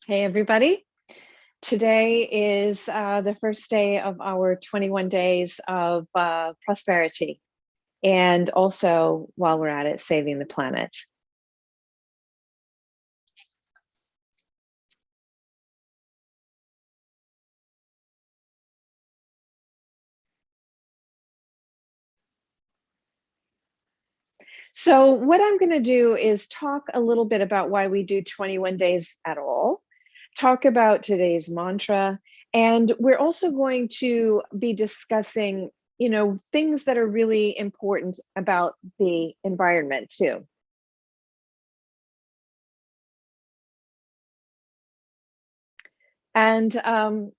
Hey, everybody. Today is the first day of our 21 days of prosperity, and also, while we're at it, saving the planet. So, what I'm going to do is talk a little bit about why we do 21 days at all, talk about today's mantra, and we're also going to be discussing, things that are really important about the environment too. And I'm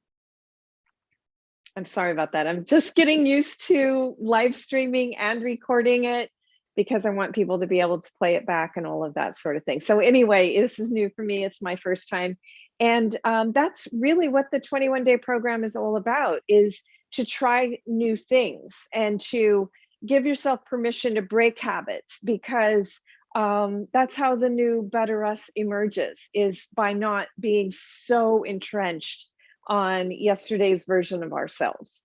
sorry about that. I'm just getting used to live streaming and recording it because I want people to be able to play it back and all of that sort of thing. So anyway, this is new for me. It's my first time. And that's really what the 21-day program is all about, is to try new things and to give yourself permission to break habits, because that's how the new better us emerges, is by not being so entrenched on yesterday's version of ourselves.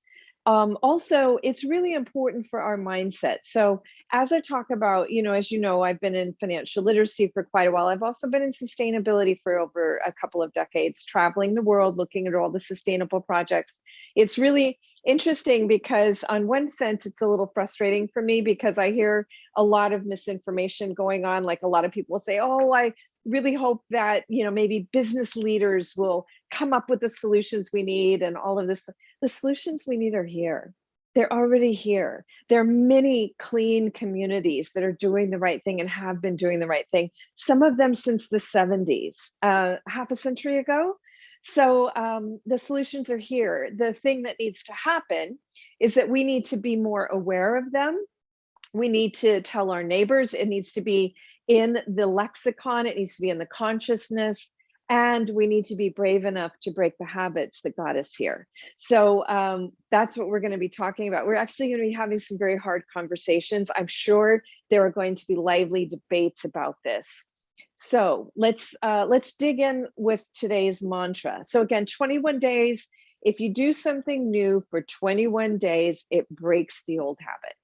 Also, it's really important for our mindset. So, as I talk about, as you know, I've been in financial literacy for quite a while. I've also been in sustainability for over a couple of decades, traveling the world, looking at all the sustainable projects. It's really interesting because, on one sense, it's a little frustrating for me because I hear a lot of misinformation going on. Like, a lot of people say, oh, I really hope that maybe business leaders will come up with the solutions we need and all of this. The solutions we need are here. They're already here. There are many clean communities that are doing the right thing and have been doing the right thing, some of them since the 70s, half a century ago. So the solutions are here. The thing that needs to happen is that we need to be more aware of them. We need to tell our neighbors. It needs to be in the lexicon, it needs to be in the consciousness, and we need to be brave enough to break the habits that got us here. So that's what we're going to be talking about. We're actually going to be having some very hard conversations. I'm sure there are going to be lively debates about this. So let's dig in with today's mantra. So again, 21 days. If you do something new for 21 days, it breaks the old habit.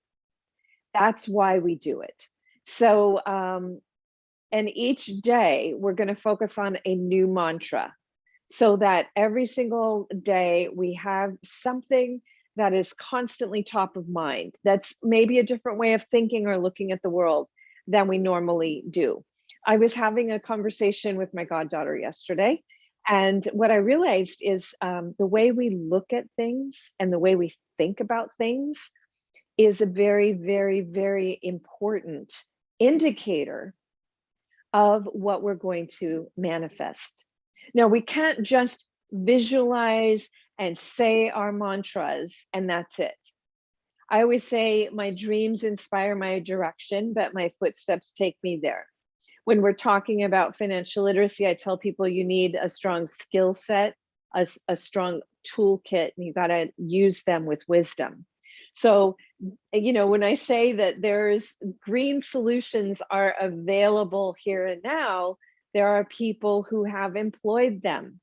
That's why we do it. So, and each day we're going to focus on a new mantra, so that every single day we have something that is constantly top of mind. That's maybe a different way of thinking or looking at the world than we normally do. I was having a conversation with my goddaughter yesterday, and what I realized is the way we look at things and the way we think about things is a very, very, very important indicator of what we're going to manifest. Now, we can't just visualize and say our mantras and that's it. I always say my dreams inspire my direction, but my footsteps take me there. When we're talking about financial literacy, I tell people you need a strong skill set, a strong toolkit, and you got to use them with wisdom. So, when I say that there's green solutions are available here and now, there are people who have employed them.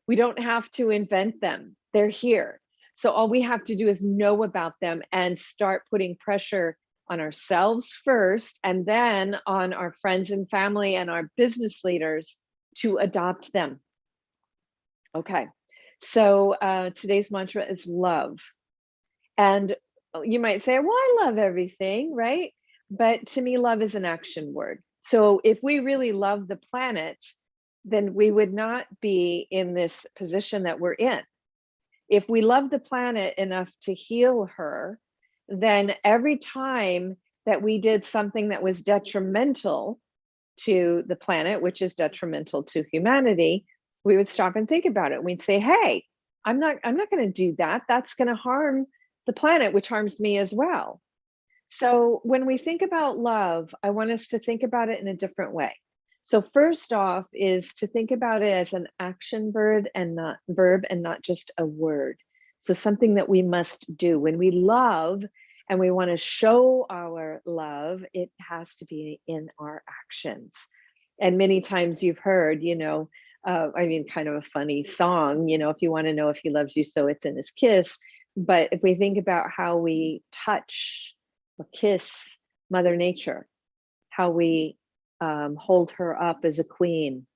We don't have to invent them. They're here. So all we have to do is know about them and start putting pressure on ourselves first, and then on our friends and family and our business leaders to adopt them. Okay. So today's mantra is love. And you might say, well, I love everything, right? But to me, love is an action word. So if we really love the planet, then we would not be in this position that we're in. If we love the planet enough to heal her, then every time that we did something that was detrimental to the planet, which is detrimental to humanity, we would stop and think about it. We'd say, hey, I'm not going to do that. That's going to harm the planet, which harms me as well. So when we think about love, I want us to think about it in a different way. So first off is to think about it as an action verb and not just a word. So something that we must do. When we love and we want to show our love, it has to be in our actions. And many times you've heard, I mean, kind of a funny song, you know, if you want to know if he loves you, so it's in his kiss. But if we think about how we touch or kiss Mother Nature, how we hold her up as a queen,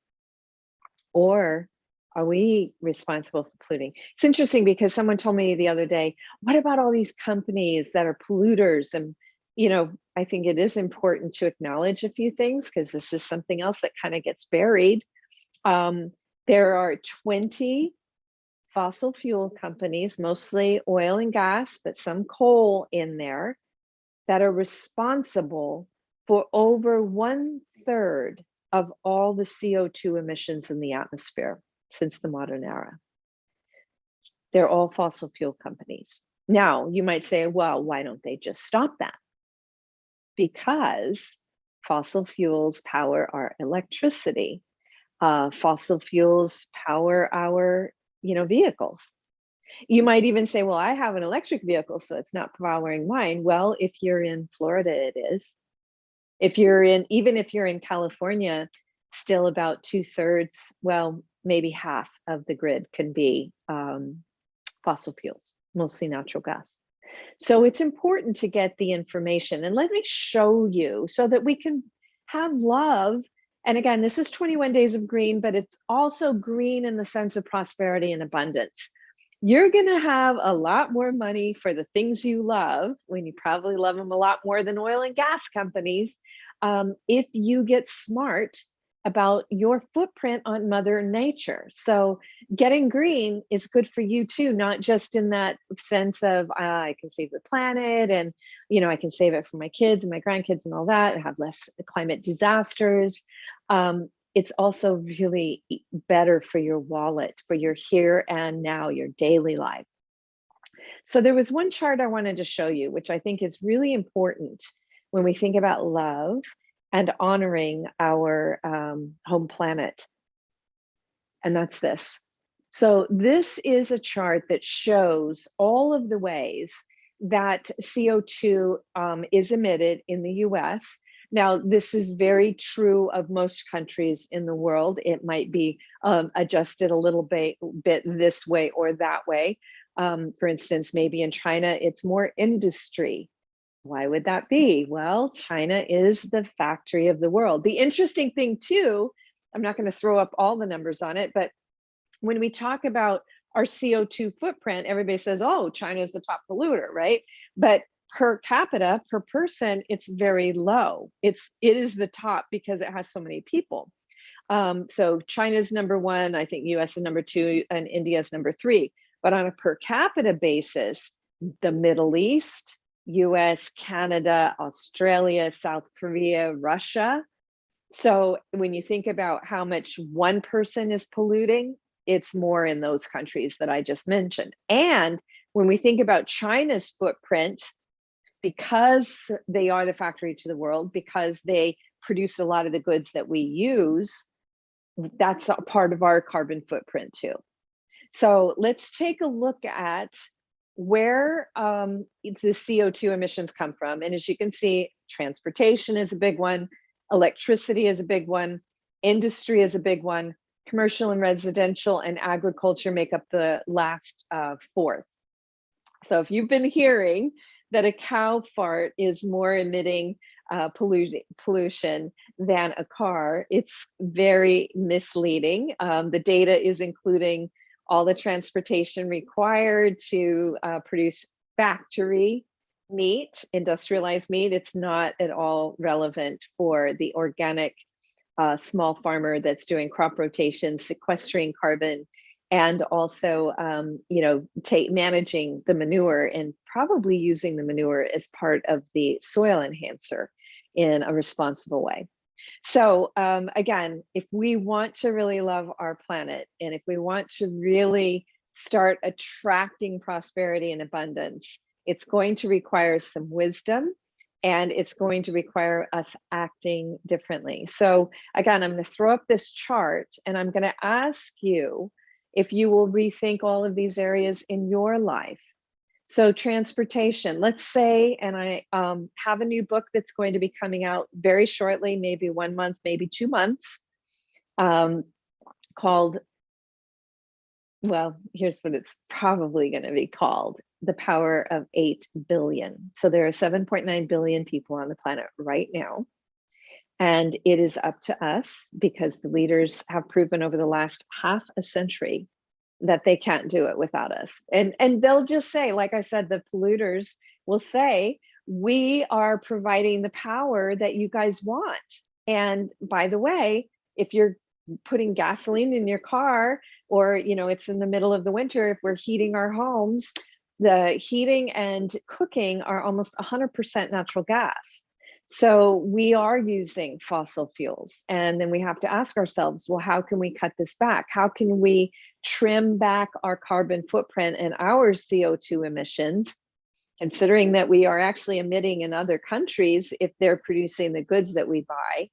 or are we responsible for polluting? It's interesting because someone told me the other day, what about all these companies that are polluters? And, you know, I think it is important to acknowledge a few things because this is something else that kind of gets buried. Um, there are 20 fossil fuel companies, mostly oil and gas, but some coal in there, that are responsible for over 1/3 of all the CO2 emissions in the atmosphere since the modern era. They're all fossil fuel companies. Now, you might say, well, why don't they just stop that? Because fossil fuels power our electricity. Fossil fuels power our, vehicles. You might even say, well, I have an electric vehicle, so it's not powering mine. Well, if you're in Florida, it is. Even if you're in California, still about 2/3, well, maybe half of the grid can be fossil fuels, mostly natural gas. So it's important to get the information. And let me show you so that we can have love. And again, this is 21 Days of Green, but it's also green in the sense of prosperity and abundance. You're going to have a lot more money for the things you love, when you probably love them a lot more than oil and gas companies, if you get smart about your footprint on Mother Nature. So getting green is good for you too, not just in that sense of I can save the planet and I can save it for my kids and my grandkids and all that, and have less climate disasters. It's also really better for your wallet, for your here and now, your daily life. So there was one chart I wanted to show you, which I think is really important when we think about love and honoring our home planet. And that's this. So this is a chart that shows all of the ways that CO2 is emitted in the US. Now, this is very true of most countries in the world. It might be adjusted a little bit this way or that way. For instance, maybe in China, it's more industry. Why would that be? Well, China is the factory of the world. The interesting thing too, I'm not going to throw up all the numbers on it, but when we talk about our CO2 footprint, everybody says, oh, China is the top polluter, right? But per capita, per person, it's very low. It is the top because it has so many people. So China's number one, I think US is number two, and India is number three. But on a per capita basis, the Middle East, US, Canada, Australia, South Korea, Russia. So when you think about how much one person is polluting, it's more in those countries that I just mentioned. And when we think about China's footprint, because they are the factory to the world, because they produce a lot of the goods that we use, that's a part of our carbon footprint too. So let's take a look at where the CO2 emissions come from. And as you can see, transportation is a big one, electricity is a big one, industry is a big one, commercial and residential and agriculture make up the last fourth. So if you've been hearing that a cow fart is more emitting pollution than a car, it's very misleading. The data is including all the transportation required to produce factory meat, industrialized meat. It's not at all relevant for the organic small farmer that's doing crop rotation, sequestering carbon, and also, managing the manure and probably using the manure as part of the soil enhancer in a responsible way. So again, if we want to really love our planet, and if we want to really start attracting prosperity and abundance, it's going to require some wisdom, and it's going to require us acting differently. So again, I'm going to throw up this chart, and I'm going to ask you if you will rethink all of these areas in your life. So transportation, let's say, and I have a new book that's going to be coming out very shortly, maybe 1 month, maybe 2 months, called, well, here's what it's probably going to be called: The Power of 8 Billion. So there are 7.9 billion people on the planet right now. And it is up to us, because the leaders have proven over the last half a century that they can't do it without us. And they'll just say, like I said, the polluters will say, we are providing the power that you guys want. And by the way, if you're putting gasoline in your car, or it's in the middle of the winter, if we're heating our homes, the heating and cooking are almost 100% natural gas. So we are using fossil fuels. And then we have to ask ourselves, well, how can we cut this back? How can we trim back our carbon footprint and our CO2 emissions, considering that we are actually emitting in other countries if they're producing the goods that we buy?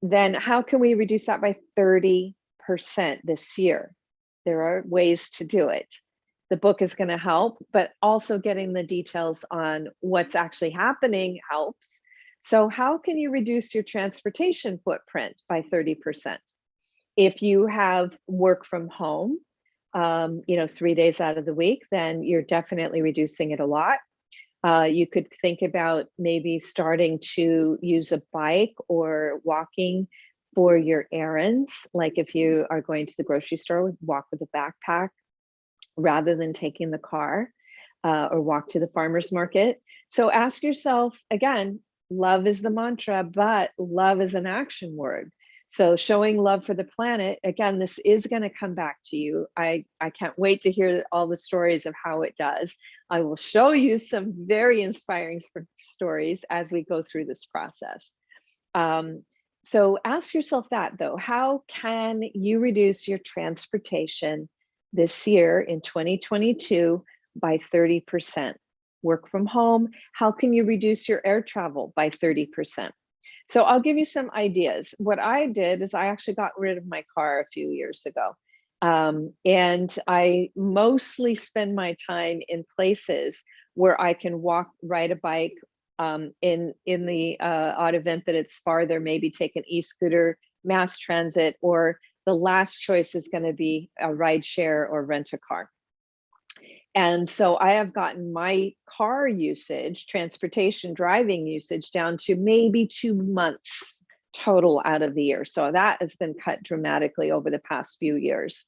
Then how can we reduce that by 30% this year? There are ways to do it. The book is going to help, but also getting the details on what's actually happening helps. So how can you reduce your transportation footprint by 30%? If you have work from home, 3 days out of the week, then you're definitely reducing it a lot. You could think about maybe starting to use a bike or walking for your errands. Like if you are going to the grocery store, walk with a backpack rather than taking the car, or walk to the farmer's market. So ask yourself, again, love is the mantra, but love is an action word. So showing love for the planet, again, this is going to come back to you. I can't wait to hear all the stories of how it does. I will show you some very inspiring stories as we go through this process. So ask yourself that, though. How can you reduce your transportation this year in 2022 by 30%? Work from home. How can you reduce your air travel by 30%? So I'll give you some ideas. What I did is I actually got rid of my car a few years ago. And I mostly spend my time in places where I can walk, ride a bike, in the odd event that it's farther, maybe take an e-scooter, mass transit, or the last choice is going to be a ride share or rent a car. And so I have gotten my car usage, transportation, driving usage down to maybe 2 months total out of the year. So that has been cut dramatically over the past few years.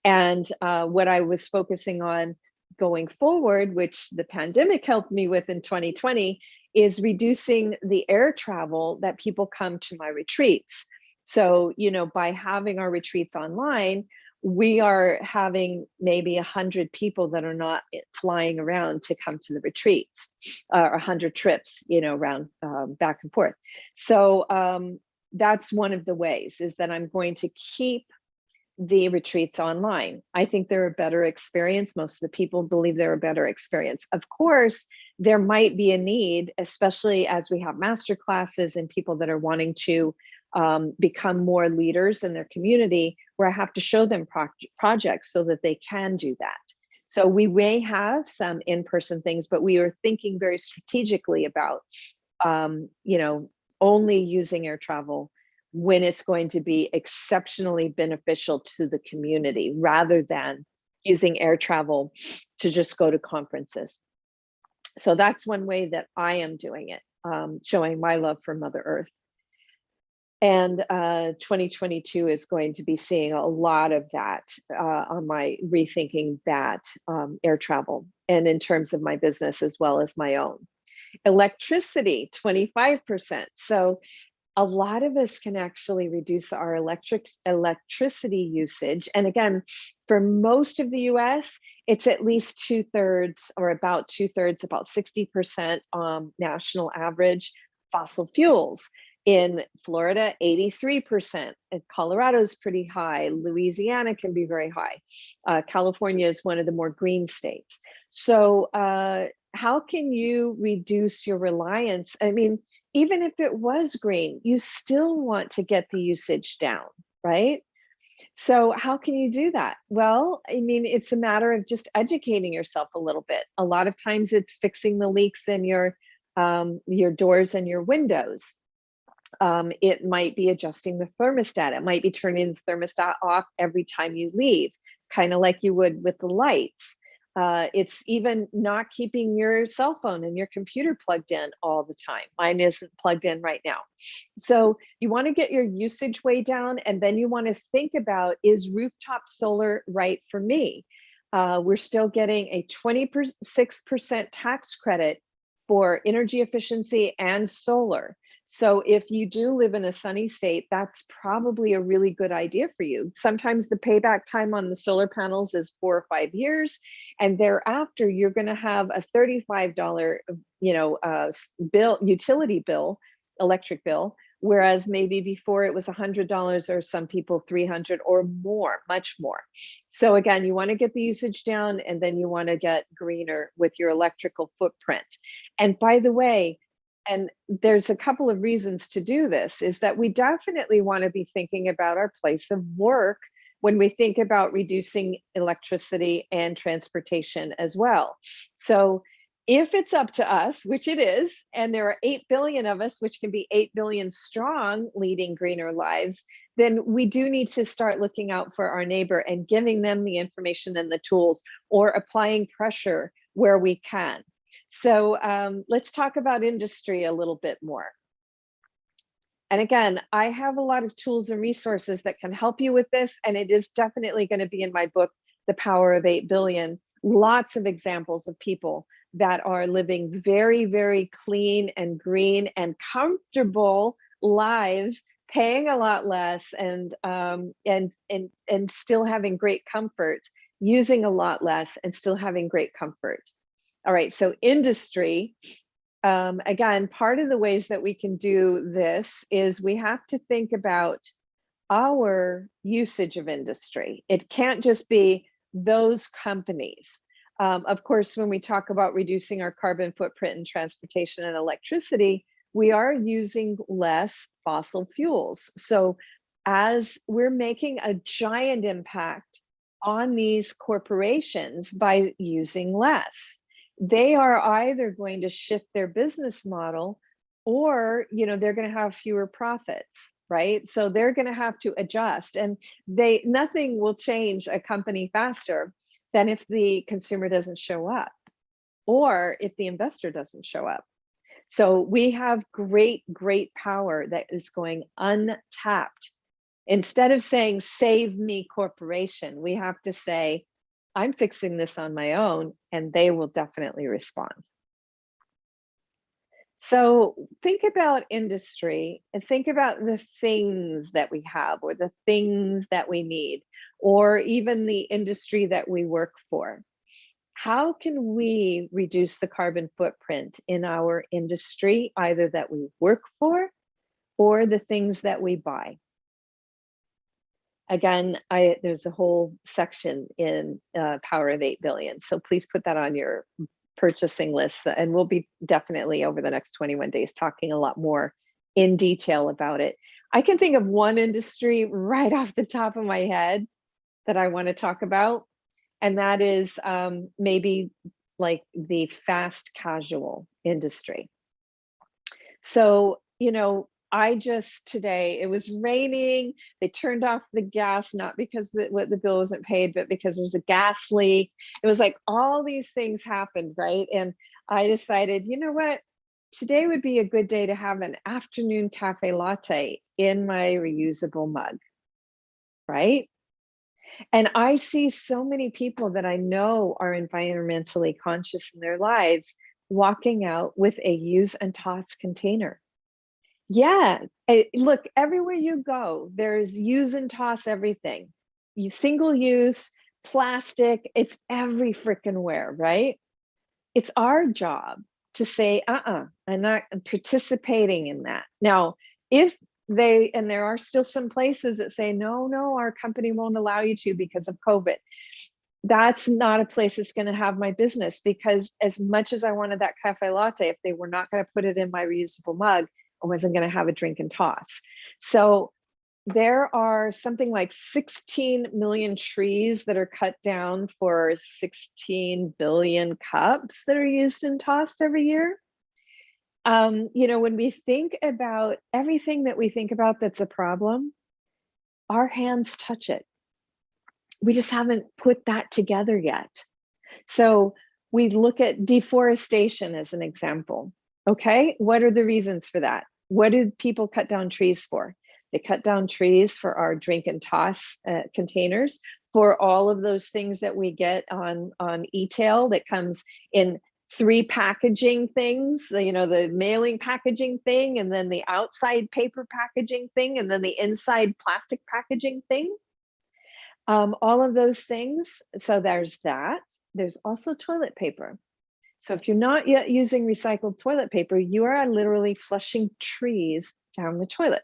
And what I was focusing on going forward, which the pandemic helped me with in 2020, is reducing the air travel that people come to my retreats. So, by having our retreats online, we are having maybe 100 people that are not flying around to come to the retreats, 100 trips, around, back and forth. So that's one of the ways, is that I'm going to keep the retreats online. I think they're a better experience. Most of the people believe they're a better experience. Of course, there might be a need, especially as we have master classes and people that are wanting to become more leaders in their community, where I have to show them projects so that they can do that. So we may have some in-person things, but we are thinking very strategically about, only using air travel when it's going to be exceptionally beneficial to the community, rather than using air travel to just go to conferences. So that's one way that I am doing it, showing my love for Mother Earth. And 2022 is going to be seeing a lot of that on my rethinking that air travel, and in terms of my business as well as my own. Electricity, 25%. So a lot of us can actually reduce our electricity usage. And again, for most of the US, it's at least 2/3 or about 2/3, about 60% national average fossil fuels. In Florida, 83%. And Colorado is pretty high. Louisiana can be very high. California is one of the more green states. So how can you reduce your reliance? I mean, even if it was green, you still want to get the usage down, right? So how can you do that? Well, I mean, it's a matter of just educating yourself a little bit. A lot of times it's fixing the leaks in your doors and your windows. It might be adjusting the thermostat. It might be turning the thermostat off every time you leave, kind of like you would with the lights. It's even not keeping your cell phone and your computer plugged in all the time. Mine isn't plugged in right now. So you want to get your usage way down, and then you want to think about, is rooftop solar right for me? We're still getting a 26% tax credit for energy efficiency and solar. So if you do live in a sunny state, that's probably a really good idea for you. Sometimes the payback time on the solar panels is 4 or 5 years, and thereafter you're going to have a $35, utility bill, electric bill, whereas maybe before it was $100, or some people 300 or more, much more. So again, you want to get the usage down, and then you want to get greener with your electrical footprint. And by the way, and there's a couple of reasons to do this, is that we definitely want to be thinking about our place of work when we think about reducing electricity and transportation as well. So if it's up to us, which it is, and there are 8 billion of us, which can be 8 billion strong, leading greener lives, then we do need to start looking out for our neighbor and giving them the information and the tools, or applying pressure where we can. So let's talk about industry a little bit more. And again, I have a lot of tools and resources that can help you with this, and it is definitely going to be in my book, The Power of 8 Billion. Lots of examples of people that are living very, very clean and green and comfortable lives, paying a lot less, and still having great comfort, using a lot less and still having great comfort. All right, so industry, again, part of the ways that we can do this is we have to think about our usage of industry. It can't just be those companies. Of course, when we talk about reducing our carbon footprint in transportation and electricity, we are using less fossil fuels. So as we're making a giant impact on these corporations by using less, they are either going to shift their business model, or they're going to have fewer profits, right? So they're going to have to adjust, and nothing will change a company faster than if the consumer doesn't show up, or if the investor doesn't show up. So we have great power that is going untapped. Instead of saying, save me, corporation, we have to say, I'm fixing this on my own, and they will definitely respond. So think about industry, and think about the things that we have, or the things that we need, or even the industry that we work for. How can we reduce the carbon footprint in our industry, either that we work for or the things that we buy? Again, there's a whole section in Power of 8 Billion. So please put that on your purchasing list. And we'll be definitely over the next 21 days talking a lot more in detail about it. I can think of one industry right off the top of my head that I want to talk about. And that is maybe like the fast casual industry. So, today, it was raining. They turned off the gas, not because the bill wasn't paid, but because there was a gas leak. It was like all these things happened, right? And I decided, you know what? Today would be a good day to have an afternoon cafe latte in my reusable mug, right? And I see so many people that I know are environmentally conscious in their lives walking out with a use and toss container. Yeah, look, everywhere you go, there's use and toss everything. Single use, plastic, it's every frickin' where, right? It's our job to say, I'm not participating in that. Now, and there are still some places that say, no, our company won't allow you to because of COVID. That's not a place that's going to have my business, because as much as I wanted that cafe latte, if they were not going to put it in my reusable mug, I wasn't going to have a drink and toss. So there are something like 16 million trees that are cut down for 16 billion cups that are used and tossed every year. You know, when we think about everything that we think about that's a problem, our hands touch it. We just haven't put that together yet. So we look at deforestation as an example. Okay, what are the reasons for that? What do people cut down trees for? They cut down trees for our drink and toss containers, for all of those things that we get on e-tail that comes in 3 packaging things, you know, the mailing packaging thing, and then the outside paper packaging thing, and then the inside plastic packaging thing. All of those things. So there's that. There's also toilet paper. So if you're not yet using recycled toilet paper, you are literally flushing trees down the toilet.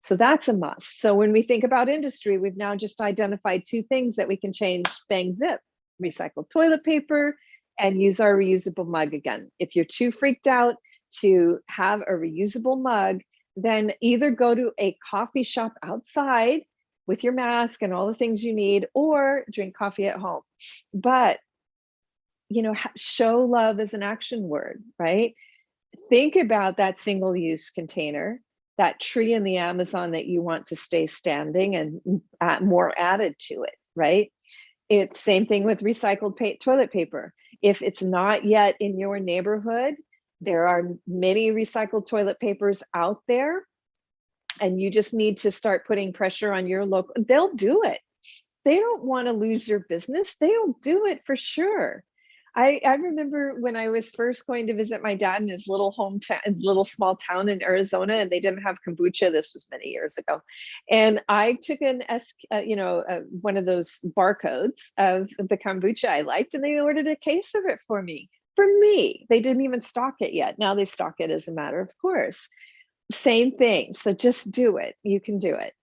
So that's a must. So when we think about industry, we've now just identified 2 things that we can change, bang zip: recycled toilet paper and use our reusable mug again. If you're too freaked out to have a reusable mug, then either go to a coffee shop outside with your mask and all the things you need, or drink coffee at home. But, you know, show love as an action word, right? Think about that single-use container, that tree in the Amazon that you want to stay standing, and more added to it, right? It's same thing with recycled toilet paper. If it's not yet in your neighborhood, there are many recycled toilet papers out there, and you just need to start putting pressure on your local. They'll do it. They don't want to lose your business. They'll do it for sure. I remember when I was first going to visit my dad in his little hometown, little small town in Arizona, and they didn't have kombucha. This was many years ago, and I took one of those barcodes of the kombucha I liked, and they ordered a case of it for me. For me, they didn't even stock it yet. Now they stock it as a matter of course. Same thing. So just do it. You can do it.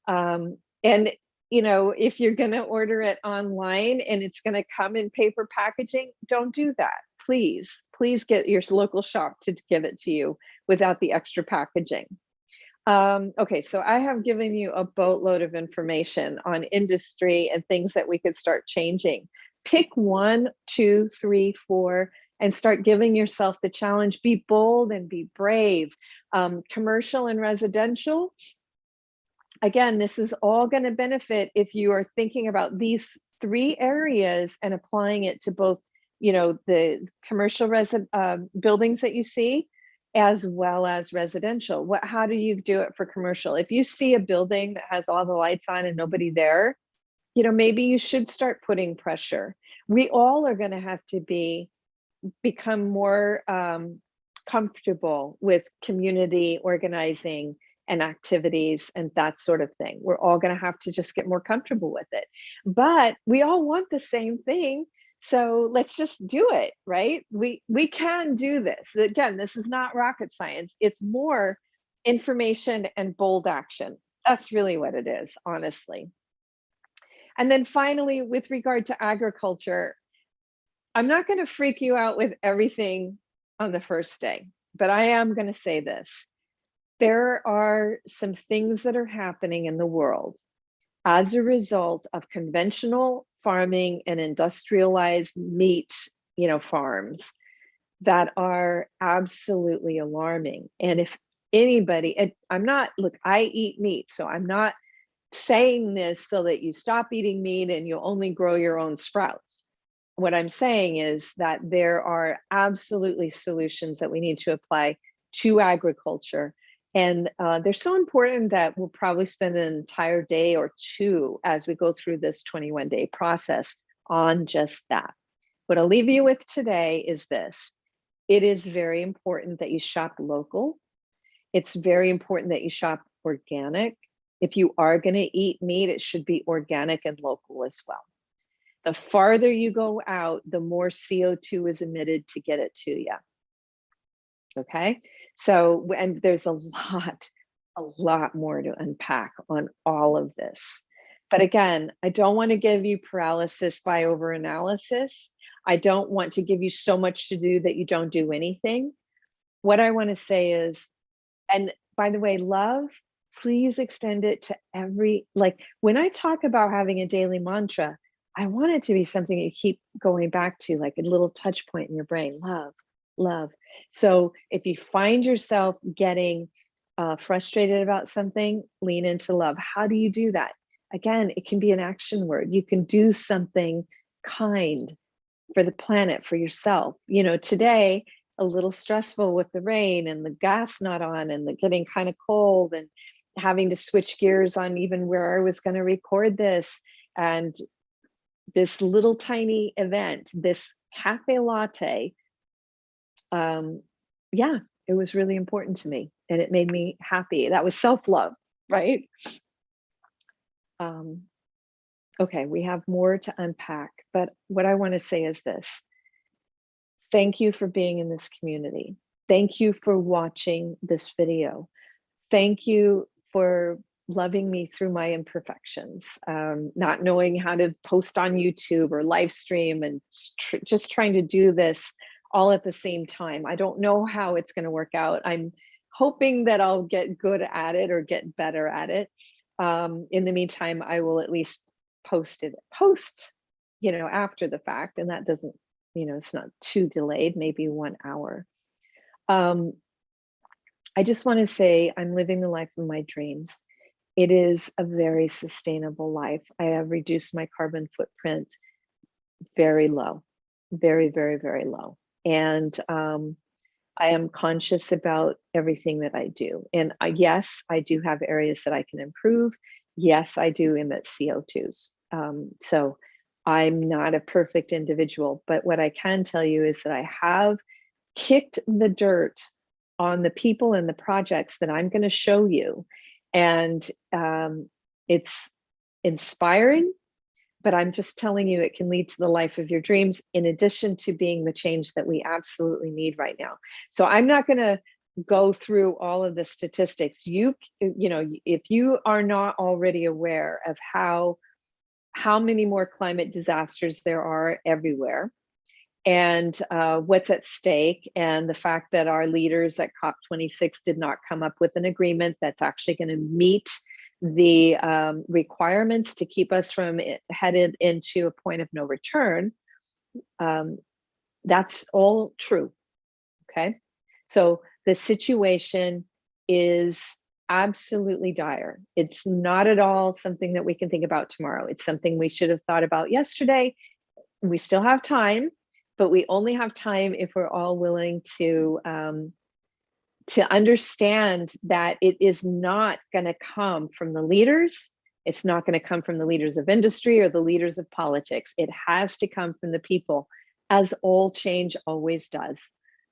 And you know, if you're going to order it online and it's going to come in paper packaging, don't do that. Please, please get your local shop to give it to you without the extra packaging. Okay, so I have given you a boatload of information on industry and things that we could start changing. Pick 1, 2, 3, 4, and start giving yourself the challenge. Be bold and be brave. Commercial and residential. Again, this is all going to benefit if you are thinking about these 3 areas and applying it to both, you know, the commercial buildings that you see, as well as residential. How do you do it for commercial? If you see a building that has all the lights on and nobody there, you know, maybe you should start putting pressure. We all are going to have to become more comfortable with community organizing and activities and that sort of thing. We're all going to have to just get more comfortable with it. But we all want the same thing. So let's just do it, right? We can do this. Again, this is not rocket science. It's more information and bold action. That's really what it is, honestly. And then finally, with regard to agriculture, I'm not going to freak you out with everything on the first day, but I am going to say this. There are some things that are happening in the world as a result of conventional farming and industrialized meat, you know, farms that are absolutely alarming. And if anybody, look, I eat meat, so I'm not saying this so that you stop eating meat and you only grow your own sprouts. What I'm saying is that there are absolutely solutions that we need to apply to agriculture. And they're so important that we'll probably spend an entire day or 2 as we go through this 21-day process on just that. What I'll leave you with today is this. It is very important that you shop local. It's very important that you shop organic. If you are going to eat meat, it should be organic and local as well. The farther you go out, the more CO2 is emitted to get it to you. Okay, so, and there's a lot more to unpack on all of this. But again, I don't want to give you paralysis by overanalysis. I don't want to give you so much to do that you don't do anything. What I want to say is, and by the way, love, please extend it to like when I talk about having a daily mantra, I want it to be something you keep going back to, like a little touch point in your brain. Love, love. So if you find yourself getting frustrated about something, lean into love. How do you do that? Again, it can be an action word. You can do something kind for the planet, for yourself. You know, today, a little stressful with the rain and the gas not on and the getting kind of cold and having to switch gears on even where I was going to record this. And this little tiny event, this cafe latte, yeah, it was really important to me and it made me happy. That was self-love, right? Okay, we have more to unpack, but what I want to say is this. Thank you for being in this community. Thank you for watching this video. Thank you for loving me through my imperfections, not knowing how to post on YouTube or live stream and just trying to do this all at the same time. I don't know how it's going to work out. I'm hoping that I'll get good at it or get better at it. In the meantime, I will at least post, you know, after the fact, and that doesn't, you know, it's not too delayed, maybe 1 hour. I just want to say I'm living the life of my dreams. It is a very sustainable life. I have reduced my carbon footprint very low, very, very, very low. And I am conscious about everything that I do. And yes, I do have areas that I can improve. Yes, I do emit CO2s. So I'm not a perfect individual, but what I can tell you is that I have kicked the dirt on the people and the projects that I'm going to show you. And it's inspiring, but I'm just telling you, it can lead to the life of your dreams, in addition to being the change that we absolutely need right now. So I'm not going to go through all of the statistics. You know, if you are not already aware of how many more climate disasters there are everywhere, and what's at stake, and the fact that our leaders at COP26 did not come up with an agreement that's actually going to meet the requirements to keep us from headed into a point of no return, that's all true, okay? So the situation is absolutely dire. It's not at all something that we can think about tomorrow. It's something we should have thought about yesterday. We still have time, but we only have time if we're all willing to understand that it is not going to come from the leaders. It's not going to come from the leaders of industry or the leaders of politics. It has to come from the people, as all change always does.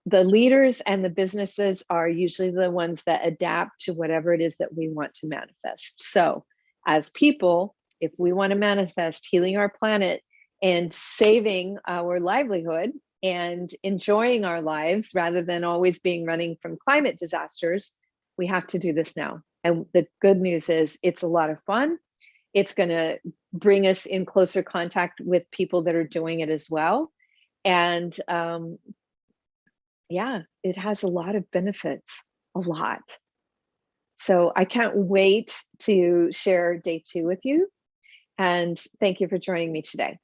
The leaders and the businesses are usually the ones that adapt to whatever it is that we want to manifest. So as people, if we want to manifest healing our planet and saving our livelihood and enjoying our lives rather than always being running from climate disasters, we have to do this now. And the good news is it's a lot of fun. It's going to bring us in closer contact with people that are doing it as well. And yeah, it has a lot of benefits, a lot. So I can't wait to share day 2 with you. And thank you for joining me today.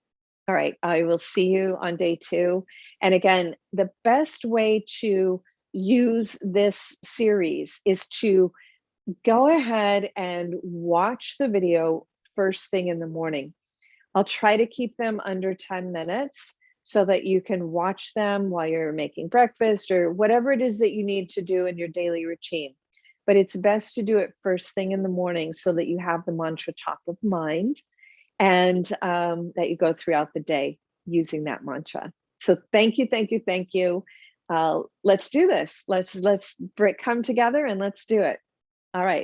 All right, I will see you on day 2. And again, the best way to use this series is to go ahead and watch the video first thing in the morning. I'll try to keep them under 10 minutes so that you can watch them while you're making breakfast or whatever it is that you need to do in your daily routine. But it's best to do it first thing in the morning so that you have the mantra top of mind, and that you go throughout the day using that mantra. So thank you, thank you, thank you. Let's do this. Let's come together and let's do it. All right.